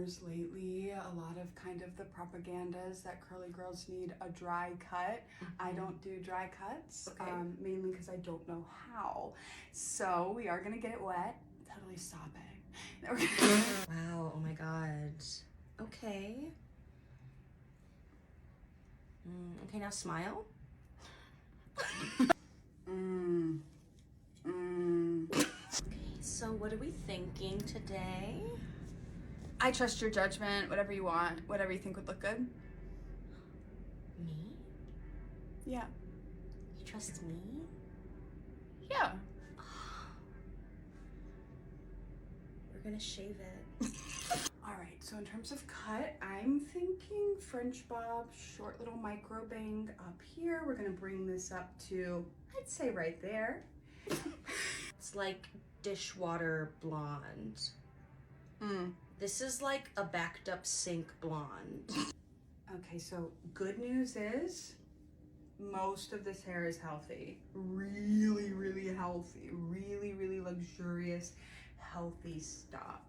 rumors lately, a lot of kind of the propagandas that curly girls need a dry cut. I don't do dry cuts, mainly because I don't know how. So we are gonna get it wet. Totally stop it. Wow, oh my god. Okay. Okay, now smile. Okay, so what are we thinking today? I trust your judgment, whatever you want, whatever you think would look good. Me? Yeah. You trust me? Yeah. We're gonna shave it. All right, so in terms of cut, I'm thinking French bob, short little micro bang up here. We're gonna bring this up to, I'd say right there. It's like dishwater blonde. This is like a backed up sink blonde. Okay, so good news is most of this hair is healthy. Really, really healthy. Really, really luxurious, healthy stuff.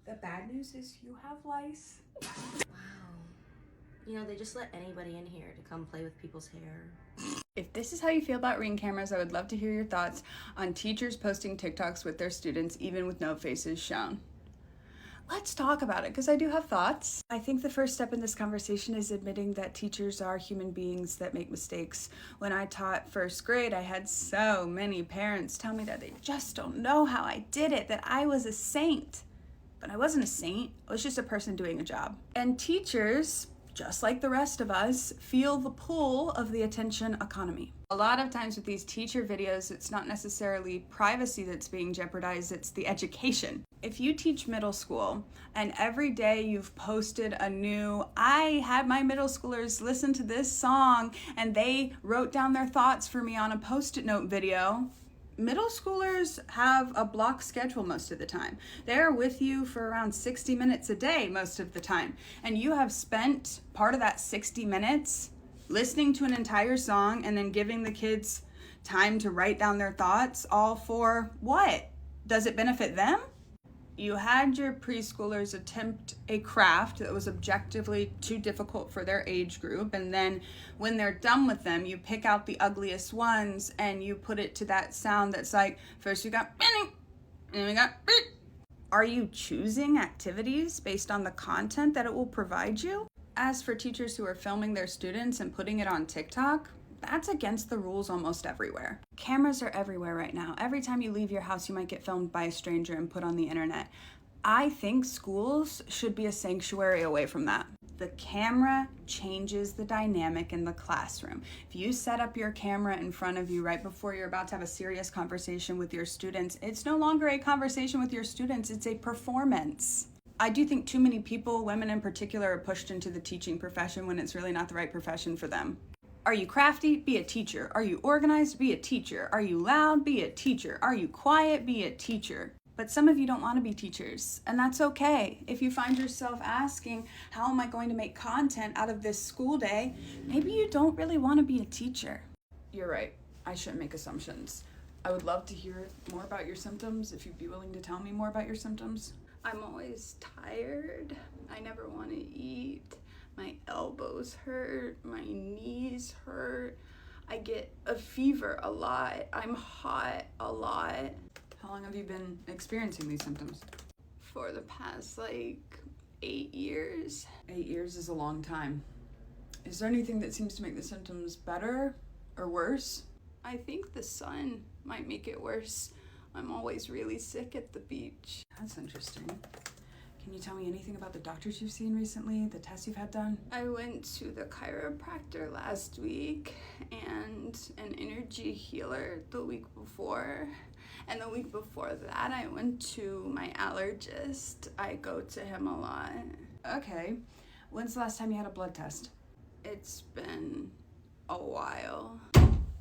The bad news is you have lice. Wow. You know, they just let anybody in here to come play with people's hair. If this is how you feel about Ring cameras, I would love to hear your thoughts on teachers posting TikToks with their students, even with no faces shown. Let's talk about it, because I do have thoughts. I think the first step in this conversation is admitting that teachers are human beings that make mistakes. When I taught first grade, I had so many parents tell me that they just don't know how I did it, that I was a saint. But I wasn't a saint, I was just a person doing a job. And teachers, just like the rest of us, feel the pull of the attention economy. A lot of times with these teacher videos, it's not necessarily privacy that's being jeopardized, it's the education. If you teach middle school and every day you've posted a new, I had my middle schoolers listen to this song and they wrote down their thoughts for me on a post-it note video, middle schoolers have a block schedule most of the time. They're with you for around 60 minutes a day most of the time. And you have spent part of that 60 minutes listening to an entire song and then giving the kids time to write down their thoughts, all for what? Does it benefit them? You had your preschoolers attempt a craft that was objectively too difficult for their age group, and then when they're done with them, you pick out the ugliest ones and you put it to that sound that's like, first we got and then we got. Are you choosing activities based on the content that it will provide you? As for teachers who are filming their students and putting it on TikTok, that's against the rules almost everywhere. Cameras are everywhere right now. Every time you leave your house, you might get filmed by a stranger and put on the internet. I think schools should be a sanctuary away from that. The camera changes the dynamic in the classroom. If you set up your camera in front of you right before you're about to have a serious conversation with your students, it's no longer a conversation with your students, it's a performance. I do think too many people, women in particular, are pushed into the teaching profession when it's really not the right profession for them. Are you crafty? Be a teacher. Are you organized? Be a teacher. Are you loud? Be a teacher. Are you quiet? Be a teacher. But some of you don't want to be teachers, and that's okay. If you find yourself asking, how am I going to make content out of this school day? Maybe you don't really want to be a teacher. You're right. I shouldn't make assumptions. I would love to hear more about your symptoms, if you'd be willing to tell me more about your symptoms. I'm always tired. I never want to eat. My elbows hurt, my knees hurt. I get a fever a lot. I'm hot a lot. How long have you been experiencing these symptoms? For the past 8 years. 8 years is a long time. Is there anything that seems to make the symptoms better or worse? I think the sun might make it worse. I'm always really sick at the beach. That's interesting. Can you tell me anything about the doctors you've seen recently, the tests you've had done? I went to the chiropractor last week and an energy healer the week before. And the week before that, I went to my allergist. I go to him a lot. Okay. When's the last time you had a blood test? It's been a while.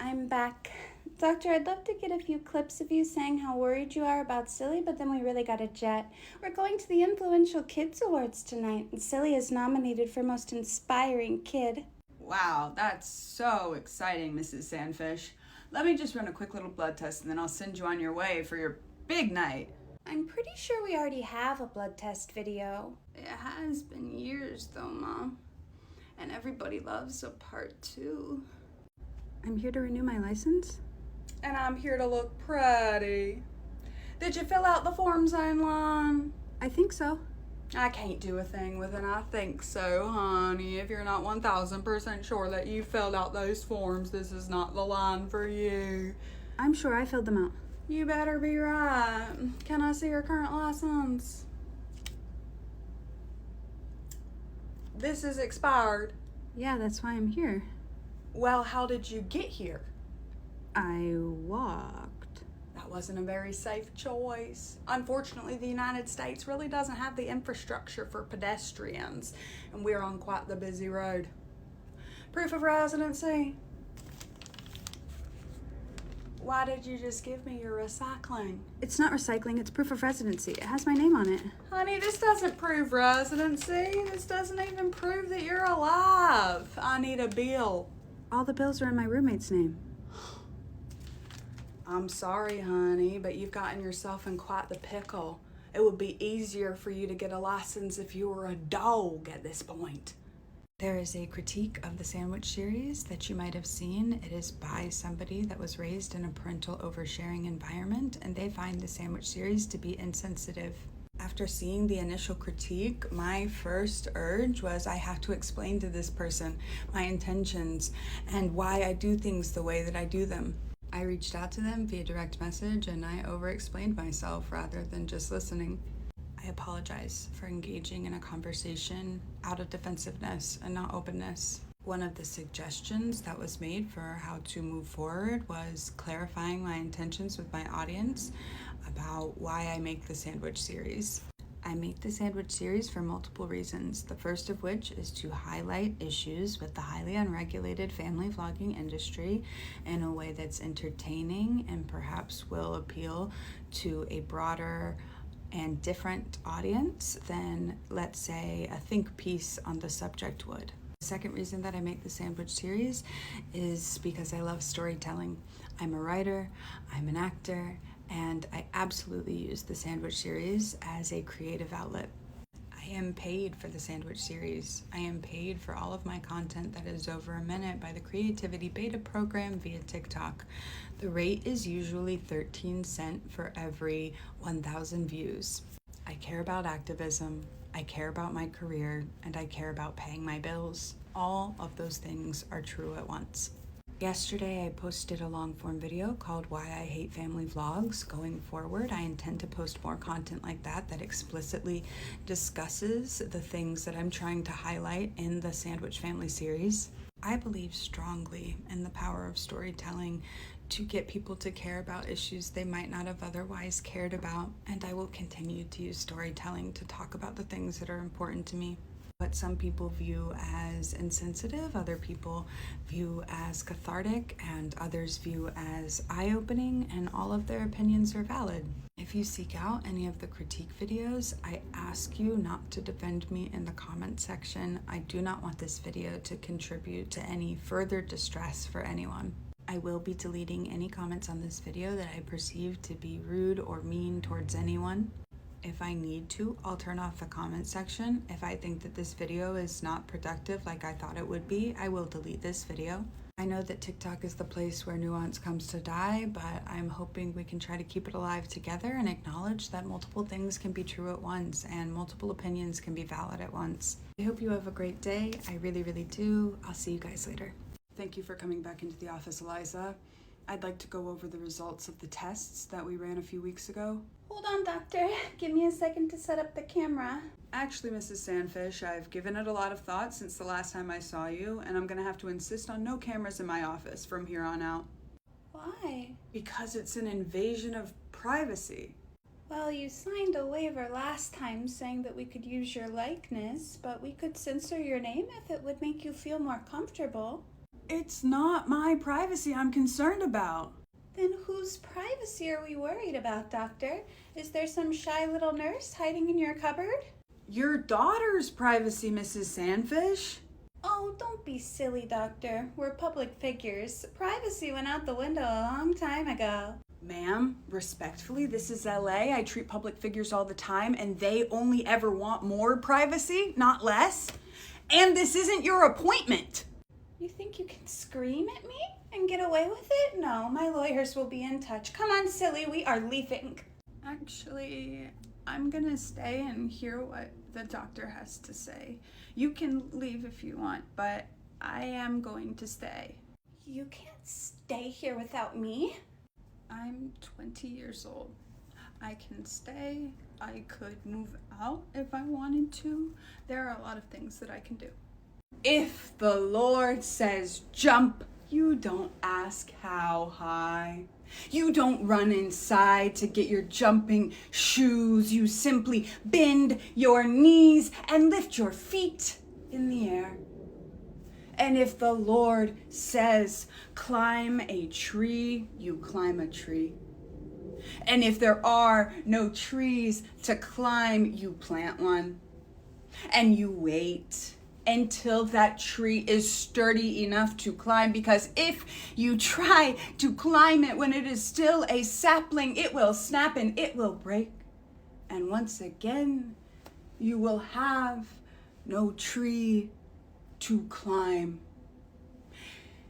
I'm back. Doctor, I'd love to get a few clips of you saying how worried you are about Silly, but then we really got to jet. We're going to the Influential Kids Awards tonight, and Silly is nominated for Most Inspiring Kid. Wow, that's so exciting, Mrs. Sandfish. Let me just run a quick little blood test, and then I'll send you on your way for your big night. I'm pretty sure we already have a blood test video. It has been years though, Mom. And everybody loves a part 2. I'm here to renew my license. And I'm here to look pretty. Did you fill out the forms online? I think so. I can't do a thing with an I think so, honey. If you're not 1000% sure that you filled out those forms, this is not the line for you. I'm sure I filled them out. You better be right. Can I see your current license? This is expired. Yeah, that's why I'm here. Well, how did you get here? I walked. That wasn't a very safe choice. Unfortunately, the United States really doesn't have the infrastructure for pedestrians, and we're on quite the busy road. Proof of residency. Why did you just give me your recycling? It's not recycling, it's proof of residency. It has my name on it. Honey, this doesn't prove residency. This doesn't even prove that you're alive. I need a bill. All the bills are in my roommate's name. I'm sorry, honey, but you've gotten yourself in quite the pickle. It would be easier for you to get a license if you were a dog at this point. There is a critique of the sandwich series that you might have seen. It is by somebody that was raised in a parental oversharing environment, and they find the sandwich series to be insensitive. After seeing the initial critique, my first urge was I have to explain to this person my intentions and why I do things the way that I do them. I reached out to them via direct message and I over-explained myself rather than just listening. I apologize for engaging in a conversation out of defensiveness and not openness. One of the suggestions that was made for how to move forward was clarifying my intentions with my audience about why I make the sandwich series. I make the sandwich series for multiple reasons, the first of which is to highlight issues with the highly unregulated family vlogging industry in a way that's entertaining and perhaps will appeal to a broader and different audience than, let's say, a think piece on the subject would. The second reason that I make the sandwich series is because I love storytelling. I'm a writer, I'm an actor, and I absolutely use the sandwich series as a creative outlet. I am paid for the sandwich series. I am paid for all of my content that is over a minute by the Creativity Beta program via TikTok. The rate is usually 13 cents for every 1,000 views. I care about activism, I care about my career, and I care about paying my bills. All of those things are true at once. Yesterday, I posted a long-form video called Why I Hate Family Vlogs. Going forward, I intend to post more content like that explicitly discusses the things that I'm trying to highlight in the Sandwich Family series. I believe strongly in the power of storytelling to get people to care about issues they might not have otherwise cared about, and I will continue to use storytelling to talk about the things that are important to me. What some people view as insensitive, other people view as cathartic, and others view as eye-opening, and all of their opinions are valid. If you seek out any of the critique videos, I ask you not to defend me in the comment section. I do not want this video to contribute to any further distress for anyone. I will be deleting any comments on this video that I perceive to be rude or mean towards anyone. If I need to, I'll turn off the comment section. If I think that this video is not productive like I thought it would be, I will delete this video. I know that TikTok is the place where nuance comes to die, but I'm hoping we can try to keep it alive together and acknowledge that multiple things can be true at once and multiple opinions can be valid at once. I hope you have a great day. I really, really do. I'll see you guys later. Thank you for coming back into the office, Eliza. I'd like to go over the results of the tests that we ran a few weeks ago. Hold on, doctor. Give me a second to set up the camera. Actually, Mrs. Sandfish, I've given it a lot of thought since the last time I saw you, and I'm gonna have to insist on no cameras in my office from here on out. Why? Because it's an invasion of privacy. Well, you signed a waiver last time saying that we could use your likeness, but we could censor your name if it would make you feel more comfortable. It's not my privacy I'm concerned about. Then whose privacy are we worried about, doctor? Is there some shy little nurse hiding in your cupboard? Your daughter's privacy, Mrs. Sandfish. Oh, don't be silly, doctor. We're public figures. Privacy went out the window a long time ago. Ma'am, respectfully, this is LA. I treat public figures all the time, and they only ever want more privacy, not less. And this isn't your appointment. You think you can scream at me and get away with it? No, my lawyers will be in touch. Come on, silly, we are leaving. Actually, I'm gonna stay and hear what the doctor has to say. You can leave if you want, but I am going to stay. You can't stay here without me. I'm 20 years old. I can stay. I could move out if I wanted to. There are a lot of things that I can do. If the Lord says jump, you don't ask how high. You don't run inside to get your jumping shoes. You simply bend your knees and lift your feet in the air. And if the Lord says climb a tree, you climb a tree. And if there are no trees to climb, you plant one. And you wait until that tree is sturdy enough to climb, because if you try to climb it when it is still a sapling, it will snap and it will break. And once again, you will have no tree to climb.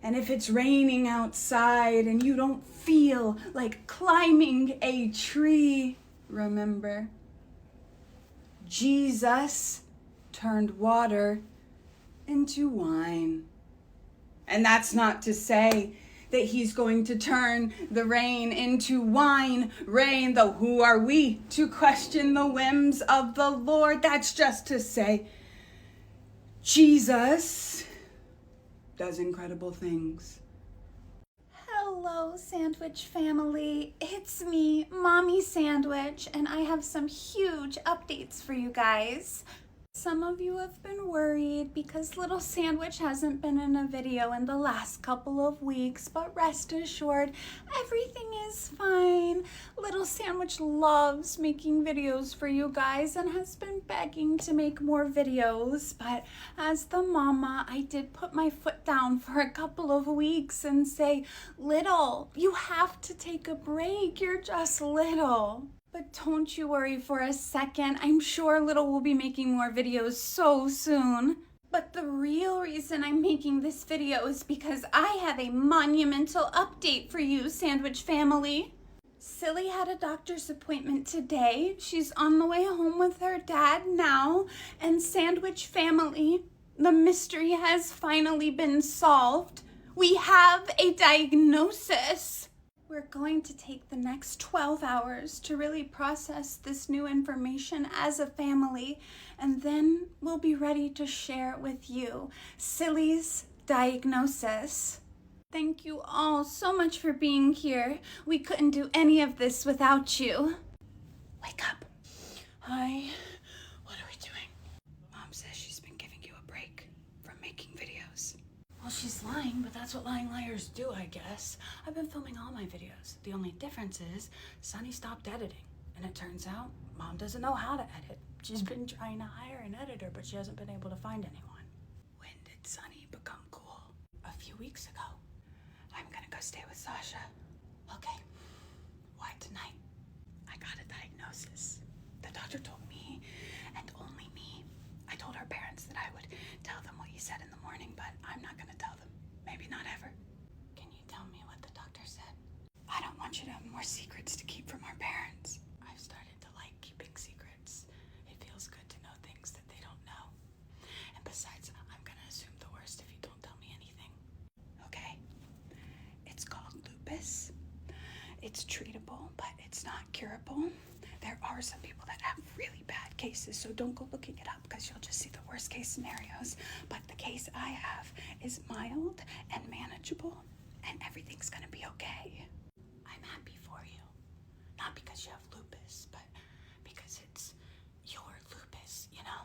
And if it's raining outside and you don't feel like climbing a tree, remember, Jesus turned water into wine. And that's not to say that he's going to turn the rain into wine rain, though who are we to question the whims of the Lord? That's just to say Jesus does incredible things. Hello, Sandwich family. It's me, Mommy Sandwich, and I have some huge updates for you guys. Some of you have been worried because little Sandwich hasn't been in a video in the last couple of weeks, but rest assured, everything is fine. Little Sandwich loves making videos for you guys and has been begging to make more videos, but as the mama, I did put my foot down for a couple of weeks and say, Little, you have to take a break. You're just little. But don't you worry for a second. I'm sure Little will be making more videos so soon. But the real reason I'm making this video is because I have a monumental update for you, Sandwich family. Silly had a doctor's appointment today. She's on the way home with her dad now. And Sandwich family, the mystery has finally been solved. We have a diagnosis. We're going to take the next 12 hours to really process this new information as a family, and then we'll be ready to share it with you. Silly's diagnosis. Thank you all so much for being here. We couldn't do any of this without you. Wake up. Hi. What are we doing? Mom says she's been giving you a break from making videos. Well, she's lying, but that's what lying liars do, I guess. I've been filming all my videos. The only difference is Sunny stopped editing. And it turns out Mom doesn't know how to edit. She's been trying to hire an editor, but she hasn't been able to find anyone. When did Sunny become cool? A few weeks ago. I'm gonna go stay with Sasha. Okay. Why tonight? I got a diagnosis. The doctor told me, and only me. I told her parents that I would tell them what you said in the morning, but I'm not gonna tell them. Maybe not ever. Can you tell me what the doctor said? I don't want you to have more secrets to keep from our parents. I've started to like keeping secrets. It feels good to know things that they don't know. And besides, I'm gonna assume the worst if you don't tell me anything. Okay? It's called lupus. It's treatable, but it's not curable. There are some people that have really bad cases, so don't go looking it up because you'll just see the worst case scenarios. But the case I have is mild and manageable, and everything's gonna be okay. I'm happy for you. Not because you have lupus, but because it's your lupus, you know?